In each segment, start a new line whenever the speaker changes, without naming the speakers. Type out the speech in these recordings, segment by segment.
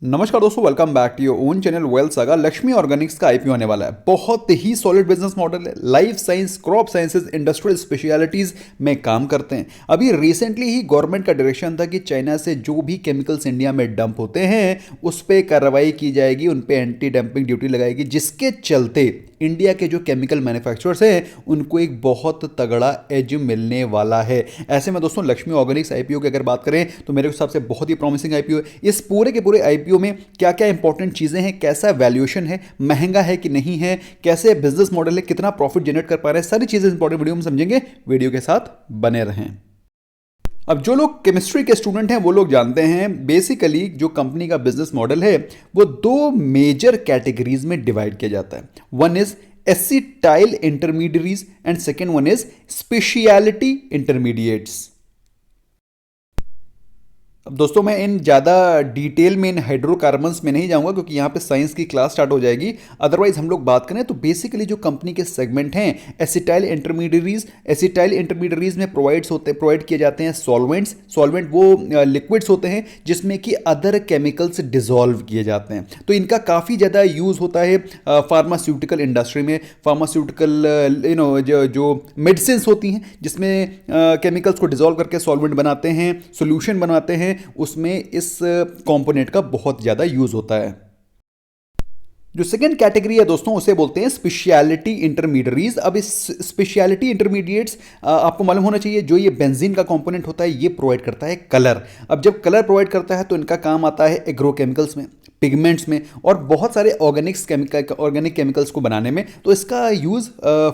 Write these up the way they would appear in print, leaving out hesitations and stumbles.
नमस्कार दोस्तों, welcome back to your own channel wealth saga. Laxmi organics का आईपीओ होने वाला है। बहुत ही सॉलिड बिजनेस मॉडल है। Life science, crop sciences, industrial specialities में काम करते हैं। अभी रिसेंटली ही गवर्नमेंट का डायरेक्शन था कि चाइना से जो भी केमिकल्स इंडिया में डंप होते हैं उस पर कार्रवाई की जाएगी, उन पर एंटी डंपिंग ड्यूटी लगाएगी, जिसके चलते इंडिया के जो केमिकल मैन्युफैक्चरर्स हैं उनको एक बहुत तगड़ा एज मिलने वाला है। ऐसे में दोस्तों लक्ष्मी ऑर्गेनिक्स आईपीओ की अगर बात करें तो मेरे हिसाब से बहुत ही प्रॉमिसिंग आईपीओ है। इस पूरे के पूरे आईपीओ में क्या क्या इंपॉर्टेंट चीजें हैं, कैसा वैल्यूएशन है, महंगा है कि नहीं है, कैसे बिजनेस मॉडल है, कितना प्रॉफिट जनरेट कर पा रहे हैं, सारी चीजें इंपॉर्टेंट वीडियो में समझेंगे। वीडियो के साथ बने रहें। अब जो लोग केमिस्ट्री के स्टूडेंट हैं वो लोग जानते हैं बेसिकली जो कंपनी का बिजनेस मॉडल है वो दो मेजर कैटेगरीज में डिवाइड किया जाता है। One is acetyl intermediates and second one is speciality intermediates. अब दोस्तों मैं इन ज़्यादा डिटेल में इन हाइड्रोकार्बन्स में नहीं जाऊंगा क्योंकि यहाँ पे साइंस की क्लास स्टार्ट हो जाएगी। अदरवाइज हम लोग बात करें तो बेसिकली जो कंपनी के सेगमेंट हैं एसिटाइल इंटरमीडिएट्स में प्रोवाइड किए जाते हैं सॉल्वेंट वो लिक्विड्स होते हैं जिसमें कि अदर केमिकल्स डिजॉल्व किए जाते हैं। तो इनका काफ़ी ज़्यादा यूज़ होता है फार्मास्यूटिकल इंडस्ट्री में। फार्मास्यूटिकल जो मेडिसिन होती हैं जिसमें केमिकल्स को डिजॉल्व करके सॉल्वेंट बनाते हैं, सोल्यूशन बनाते हैं, उसमें इस कंपोनेंट का बहुत ज्यादा यूज होता है। जो सेकेंड कैटेगरी है दोस्तों उसे बोलते हैं स्पेशलिटी इंटरमीडिएट्स। अब इस स्पेशलिटी इंटरमीडिएट्स आपको मालूम होना चाहिए जो ये बेंजीन का कंपोनेंट होता है ये प्रोवाइड करता है कलर। अब जब कलर प्रोवाइड करता है तो इनका काम आता है एग्रोकेमिकल्स में, पिगमेंट्स में और बहुत सारे ऑर्गेनिक केमिकल्स को बनाने में। तो इसका यूज़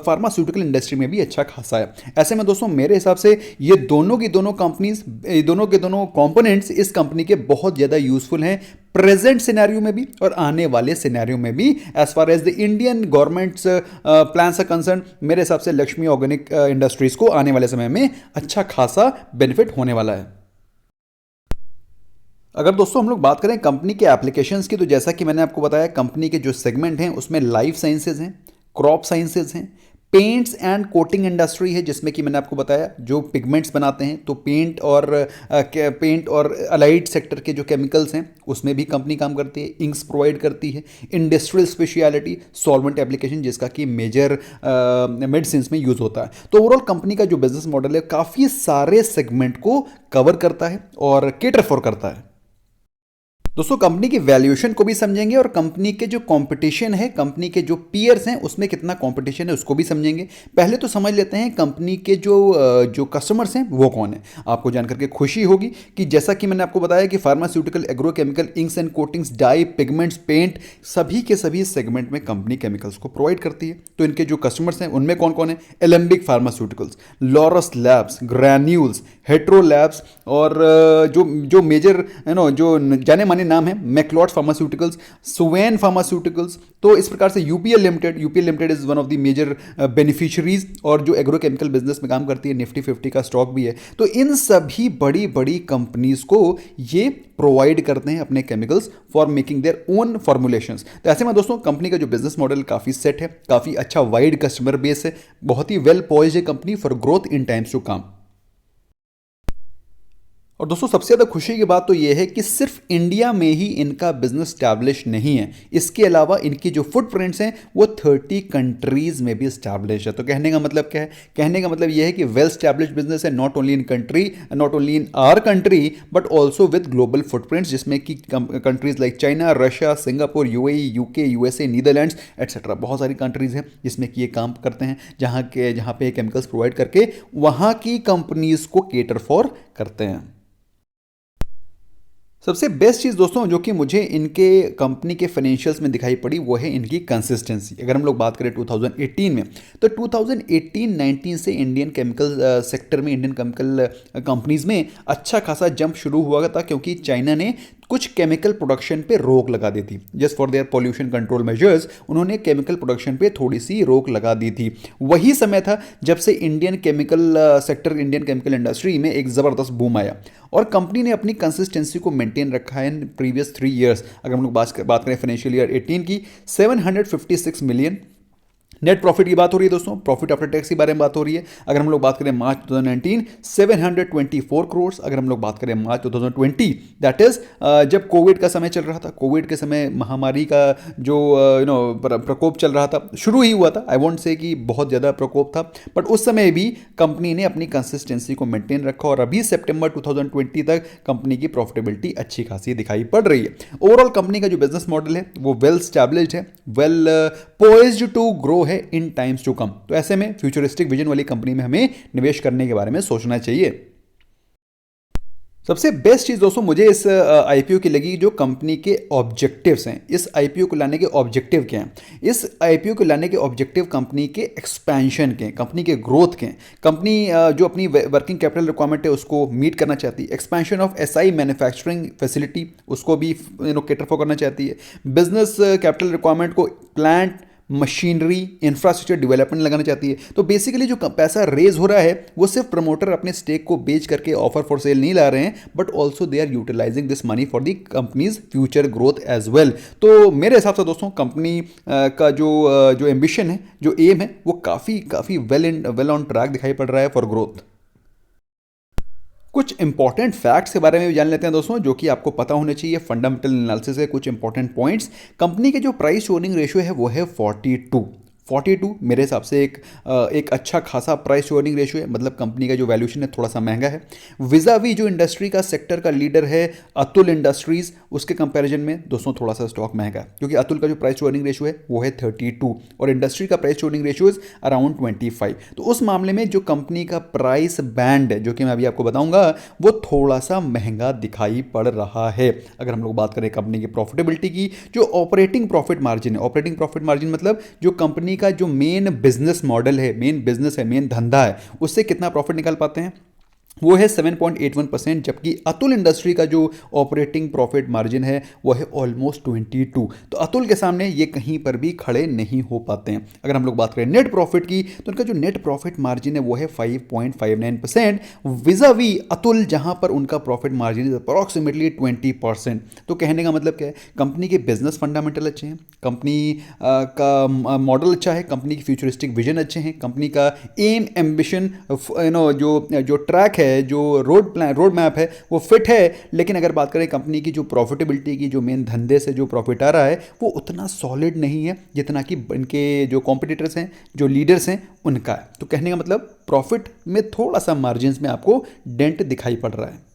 फार्मास्यूटिकल इंडस्ट्री में भी अच्छा खासा है। ऐसे में दोस्तों मेरे हिसाब से ये दोनों की दोनों कंपनीज, दोनों के दोनों कंपोनेंट्स इस कंपनी के बहुत ज़्यादा यूजफुल हैं प्रेजेंट सिनेरियो में भी और आने वाले सिनेरियो में भी। As far as the Indian government's plans are concern, मेरे हिसाब से लक्ष्मी ऑर्गेनिक इंडस्ट्रीज को आने वाले समय में अच्छा खासा बेनिफिट होने वाला है। अगर दोस्तों हम लोग बात करें कंपनी के एप्लीकेशंस की तो जैसा कि मैंने आपको बताया कंपनी के जो सेगमेंट हैं उसमें लाइफ साइंसेज हैं, क्रॉप साइंसेज हैं, पेंट्स एंड कोटिंग इंडस्ट्री है जिसमें कि मैंने आपको बताया जो पिगमेंट्स बनाते हैं तो पेंट और अलाइड सेक्टर के जो केमिकल्स हैं उसमें भी कंपनी काम करती है, इंक्स प्रोवाइड करती है। इंडस्ट्रियल स्पेशलिटी सॉल्वेंट एप्लीकेशन जिसका कि मेजर मेडिसिन में यूज होता है। तो ओवरऑल कंपनी का जो बिजनेस मॉडल है काफ़ी सारे सेगमेंट को कवर करता है और केटर फॉर करता है। दोस्तों कंपनी की वैल्यूएशन को भी समझेंगे और कंपनी के जो कंपटीशन है, कंपनी के जो पीयर्स हैं उसमें कितना कंपटीशन है उसको भी समझेंगे। पहले तो समझ लेते हैं कंपनी के जो कस्टमर्स हैं वो कौन है। आपको जानकर के खुशी होगी कि जैसा कि मैंने आपको बताया कि pharmaceutical, agrochemical, inks and coatings, dye, pigments, paint सभी के सभी सेगमेंट में कंपनी केमिकल्स को प्रोवाइड करती है। तो इनके जो कस्टमर्स हैं उनमें कौन कौन है? Alembic pharmaceuticals, Laurus labs, granules, hetero labs और जो मेजर जो जाने माने नाम है मैक्लॉड फार्मास्यूटिकल्स, सुवेन फार्मास्यूटिकल्स। तो इस प्रकार से UPL limited is one of the major beneficiaries और जो एग्रोकेमिकल बिजनेस में काम करती है, निफ्टी 50 का स्टॉक भी है। तो इन सभी बड़ी बड़ी कंपनीज को ये प्रोवाइड करते हैं अपने chemicals for making their own formulations. तो ऐसे में दोस्तों कंपनी का जो बिजनेस मॉडल काफी सेट है, काफी अच्छा वाइड कस्टमर बेस है, बहुत ही वेल पॉइज्ड है company for growth in times to come. और दोस्तों सबसे ज़्यादा खुशी की बात तो यह है कि सिर्फ इंडिया में ही इनका बिजनेस स्टैब्लिश नहीं है, इसके अलावा इनकी जो फुटप्रिंट्स हैं वो 30 कंट्रीज में भी स्टैब्लिश है। तो कहने का मतलब क्या है? कहने का मतलब यह है कि वेल स्टैब्लिश बिजनेस है, not only in our country but also with global footprints, जिसमें कि countries like China, Russia, Singapore, UAE, UK, USA, Netherlands etcetera बहुत सारी कंट्रीज हैं जिसमें कि ये काम करते हैं, जहाँ पे केमिकल्स प्रोवाइड करके वहाँ की कंपनीज को केटर फॉर करते हैं। सबसे बेस्ट चीज़ दोस्तों जो कि मुझे इनके कंपनी के फाइनेंशियल्स में दिखाई पड़ी वो है इनकी कंसिस्टेंसी। अगर हम लोग बात करें 2018 में तो 2018-19 से इंडियन केमिकल सेक्टर में, इंडियन केमिकल कंपनीज में अच्छा खासा जंप शुरू हुआ था क्योंकि चाइना ने कुछ केमिकल प्रोडक्शन पे रोक लगा दी थी। Just for their pollution control measures उन्होंने केमिकल प्रोडक्शन पे थोड़ी सी रोक लगा दी थी। वही समय था जब से Indian chemical sector, Indian chemical industry में एक ज़बरदस्त बूम आया और कंपनी ने अपनी कंसिस्टेंसी को मेंटेन रखा है इन प्रीवियस 3 ईयर्स। अगर हम लोग बात करें फाइनेंशियल ईयर 18 की, 756 मिलियन नेट प्रॉफिट की बात हो रही है दोस्तों, प्रॉफिट आफ्टर टैक्स के बारे में बात हो रही है। अगर हम लोग बात करें मार्च 2019 724 करोड़। अगर हम लोग बात करें मार्च 2020 दैट इज जब कोविड का समय चल रहा था, कोविड के समय महामारी का जो प्रकोप चल रहा था, शुरू ही हुआ था, आई वोंट से कि बहुत ज़्यादा प्रकोप था, बट उस समय भी कंपनी ने अपनी कंसिस्टेंसी को मेंटेन रखा और अभी सितंबर 2020 तक कंपनी की प्रॉफिटेबिलिटी अच्छी खासी दिखाई पड़ रही है। ओवरऑल कंपनी का जो बिजनेस मॉडल है वो वेल स्टैब्लिश्ड है, वेल पोइज्ड टू ग्रो है इन टाइम्स टू कम। तो ऐसे में फ्यूचरिस्टिक विजन वाली कंपनी में हमें निवेश करने के बारे में सोचना चाहिए। सबसे बेस्ट चीज़ दोस्तों मुझे इस आईपीओ की लगी जो कंपनी के ऑब्जेक्टिव्स हैं। इस आईपीओ को लाने के ऑब्जेक्टिव क्या हैं? इस आईपीओ को लाने के ऑब्जेक्टिव कंपनी के एक्सपेंशन के, कंपनी के ग्रोथ के, कंपनी जो अपनी वर्किंग कैपिटल रिक्वायरमेंट है उसको मीट करना चाहती है, expansion of SI manufacturing facility उसको भी कैटर फॉर करना चाहती है, बिजनेस कैपिटल रिक्वायरमेंट को प्लांट मशीनरी इंफ्रास्ट्रक्चर डेवलपमेंट लगाना चाहती है। तो बेसिकली जो पैसा रेज हो रहा है वो सिर्फ प्रमोटर अपने स्टेक को बेच करके ऑफर फॉर सेल नहीं ला रहे हैं, but also they are utilising this money for the company's future growth as well. तो मेरे हिसाब से दोस्तों कंपनी का जो एम्बिशन है, जो एम है, वो काफ़ी वेल ऑन ट्रैक दिखाई पड़ रहा है फॉर ग्रोथ। कुछ इंपॉर्टेंट फैक्ट्स के बारे में भी जान लेते हैं दोस्तों, जो कि आपको पता होने चाहिए। फंडामेंटल एनालिसिस है, कुछ इंपॉर्टेंट पॉइंट्स। कंपनी के जो प्राइस टू अर्निंग रेशियो है वो है 42 मेरे हिसाब से एक अच्छा खासा प्राइस टू अर्निंग रेशियो है, मतलब कंपनी का जो वैल्यूएशन है थोड़ा सा महंगा है। विजावी जो इंडस्ट्री का सेक्टर का लीडर है अतुल इंडस्ट्रीज, उसके कंपैरिजन में दोस्तों थोड़ा सा स्टॉक महंगा है, क्योंकि अतुल का जो प्राइस टू अर्निंग रेशियो है वो है 32 और इंडस्ट्री का price to earning ratio is around 25। तो उस मामले में जो कंपनी का प्राइस बैंड है, जो कि मैं अभी आपको बताऊंगा, वो थोड़ा सा महंगा दिखाई पड़ रहा है। अगर हम लोग बात करें कंपनी की प्रॉफिटेबिलिटी की, जो ऑपरेटिंग प्रॉफिट मार्जिन है, ऑपरेटिंग प्रॉफिट मार्जिन मतलब जो कंपनी का जो मेन बिजनेस मॉडल है, मेन बिजनेस है, मेन धंधा है, उससे कितना प्रॉफिट निकाल पाते हैं, वो है 7.81%। जबकि अतुल इंडस्ट्री का जो ऑपरेटिंग प्रॉफिट मार्जिन है वो है ऑलमोस्ट 22। तो अतुल के सामने ये कहीं पर भी खड़े नहीं हो पाते हैं। अगर हम लोग बात करें नेट प्रॉफिट की, तो उनका जो नेट प्रॉफिट मार्जिन है वो है 5.59%, विजावी अतुल जहां पर उनका प्रॉफिट मार्जिन इज अप्रॉक्सीमेटली 20%। तो कहने का मतलब क्या है, कंपनी के बिजनेस फंडामेंटल अच्छे हैं, कंपनी का मॉडल अच्छा है, कंपनी की फ्यूचरिस्टिक विजन अच्छे हैं, कंपनी का एम एम्बिशन जो ट्रैक है, जो रोड मैप है वो फिट है। लेकिन अगर बात करें कंपनी की जो प्रॉफिटेबिलिटी की, जो मेन धंधे से जो प्रॉफिट आ रहा है, वो उतना सॉलिड नहीं है जितना कि इनके जो कॉम्पिटिटर्स हैं, जो लीडर्स हैं, उनका है। तो कहने का मतलब प्रॉफिट में थोड़ा सा मार्जिन में आपको डेंट दिखाई पड़ रहा है।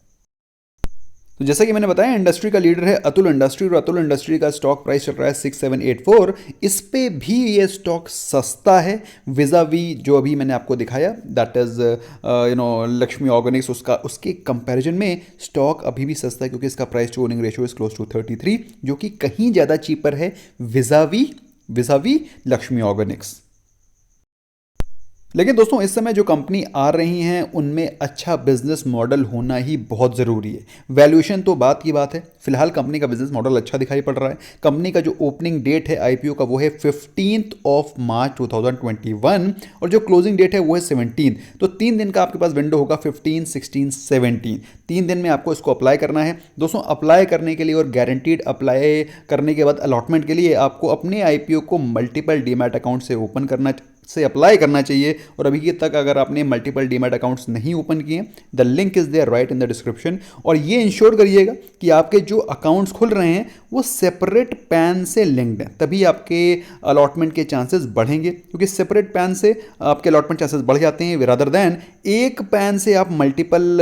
तो जैसा कि मैंने बताया, इंडस्ट्री का लीडर है अतुल इंडस्ट्री और अतुल इंडस्ट्री का स्टॉक प्राइस चल रहा है 6784। इस पे भी ये स्टॉक सस्ता है विजावी जो अभी मैंने आपको दिखाया, दैट इज लक्ष्मी ऑर्गेनिक्स, उसके कंपैरिजन में स्टॉक अभी भी सस्ता है, क्योंकि इसका price to earning ratio is close to 33, जो कि कहीं ज़्यादा चीपर है विजावी लक्ष्मी ऑर्गेनिक्स। लेकिन दोस्तों इस समय जो कंपनी आ रही हैं उनमें अच्छा बिजनेस मॉडल होना ही बहुत ज़रूरी है। वैल्यूएशन तो बात की बात है, फिलहाल कंपनी का बिजनेस मॉडल अच्छा दिखाई पड़ रहा है। कंपनी का जो ओपनिंग डेट है आईपीओ का वो है 15 मार्च 2021 और जो क्लोजिंग डेट है वो है 17। तो 3 दिन का आपके पास विंडो होगा, 15, 16, 17। 3 दिन में आपको इसको अप्लाई करना है दोस्तों। अप्लाई करने के लिए और गारंटीड अप्लाई करने के बाद अलॉटमेंट के लिए आपको अपने आईपीओ को मल्टीपल डीमैट अकाउंट से अप्लाई करना चाहिए। और अभी तक अगर आपने मल्टीपल डीमैट अकाउंट्स नहीं ओपन किए, the link is there right in the description. और ये इंश्योर करिएगा कि आपके जो अकाउंट्स खुल रहे हैं वो सेपरेट पैन से लिंक्ड हैं, तभी आपके अलॉटमेंट के चांसेस बढ़ेंगे, क्योंकि सेपरेट पैन से आपके अलॉटमेंट चांसेस बढ़ जाते हैं रादर देन एक पैन से आप मल्टीपल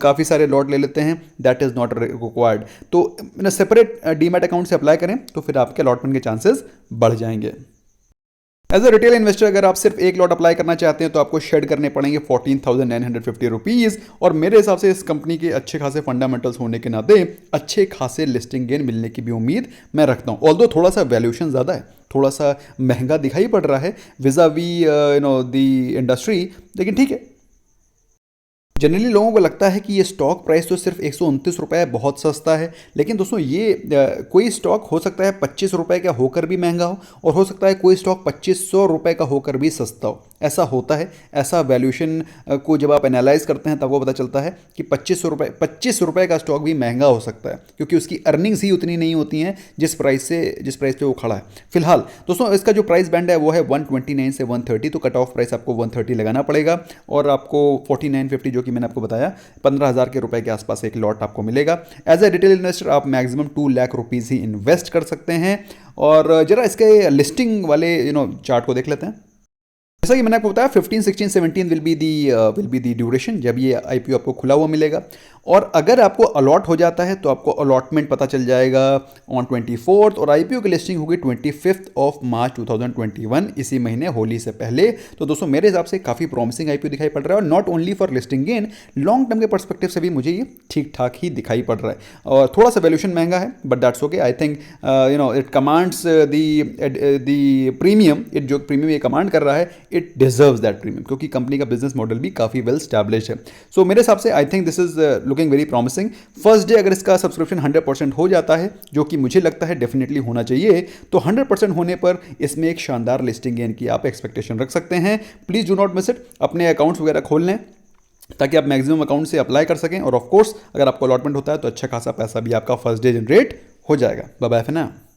काफ़ी सारे लॉट ले लेते हैं, दैट इज़ नॉट रिक्वायर्ड। तो सेपरेट डीमैट अकाउंट से अप्लाई करें तो फिर आपके अलॉटमेंट के चांसेस बढ़ जाएंगे। एज अ रिटेल इन्वेस्टर अगर आप सिर्फ एक लॉट अप्लाई करना चाहते हैं तो आपको शेड करने पड़ेंगे 14,950 रुपीज़। और मेरे हिसाब से इस कंपनी के अच्छे खासे फंडामेंटल्स होने के नाते अच्छे खासे लिस्टिंग गेन मिलने की भी उम्मीद मैं रखता हूँ। ऑल्दो थोड़ा सा वैल्यूएशन ज़्यादा है, थोड़ा सा महंगा दिखाई पड़ रहा है विजावी दी इंडस्ट्री, लेकिन ठीक है। जनरली लोगों को लगता है कि ये स्टॉक प्राइस तो सिर्फ 129 रुपये है, बहुत सस्ता है। लेकिन दोस्तों ये कोई स्टॉक हो सकता है 25 रुपये का होकर भी महंगा हो, और हो सकता है कोई स्टॉक 2500 रुपये का होकर भी सस्ता हो। ऐसा होता है। ऐसा वैल्यूएशन को जब आप एनालाइज करते हैं तब वो पता चलता है कि 25 रुपये का स्टॉक भी महंगा हो सकता है, क्योंकि उसकी अर्निंग्स ही उतनी नहीं होती हैं जिस प्राइस पे वो खड़ा है। फिलहाल दोस्तों इसका जो प्राइस बैंड है वो है 129 से 130, तो कट ऑफ प्राइस आपको 130 लगाना पड़ेगा, और आपको 4950 जो कि मैंने आपको बताया 15,000 के रुपए के आसपास एक लॉट आपको मिलेगा। एज ए रिटेल इन्वेस्टर आप मैक्सिमम 2 लाख रुपीज़ ही इन्वेस्ट कर सकते हैं। और जरा इसके लिस्टिंग वाले चार्ट को देख लेते हैं। जैसा कि मैंने आपको बताया 15, 16, 17 विल बी दी ड्यूरेशन जब ये आईपीओ आपको खुला हुआ मिलेगा। और अगर आपको अलॉट हो जाता है तो आपको अलॉटमेंट पता चल जाएगा ऑन 24th, और आईपीओ की लिस्टिंग होगी 25 मार्च 2021, इसी महीने होली से पहले। तो दोस्तों मेरे हिसाब से काफ़ी प्रॉमिसिंग आईपीओ दिखाई पड़ रहा है, और not only for listing gain, long term के पर्सपेक्टिव से भी मुझे ये ठीक ठाक ही दिखाई पड़ रहा है। और थोड़ा सा वैल्यूएशन महंगा है, but that's okay. I think it commands the premium, it जो प्रीमियम ये कमांड कर रहा है इट डिजर्व्स दैट प्रीमियम, क्योंकि कंपनी का बिजनेस मॉडल भी काफ़ी वेल स्टैब्लिश है। सो मेरे हिसाब से I think this is looking very promising. First day अगर इसका सब्सक्रिप्शन 100% हो जाता है, जो कि मुझे लगता है डेफिनेटली होना चाहिए, तो 100% होने पर इसमें एक शानदार लिस्टिंग गेन की आप एक्सपेक्टेशन रख सकते हैं। Please do not miss it. अपने अकाउंट्स वगैरह खोल लें ताकि आप मैक्सिमम अकाउंट से अप्लाई कर सकें, और ऑफ कोर्स अगर आपको अलॉटमेंट होता है तो अच्छा खासा पैसा भी आपका फर्स्ट डे जनरेट हो जाएगा। Bye bye for now.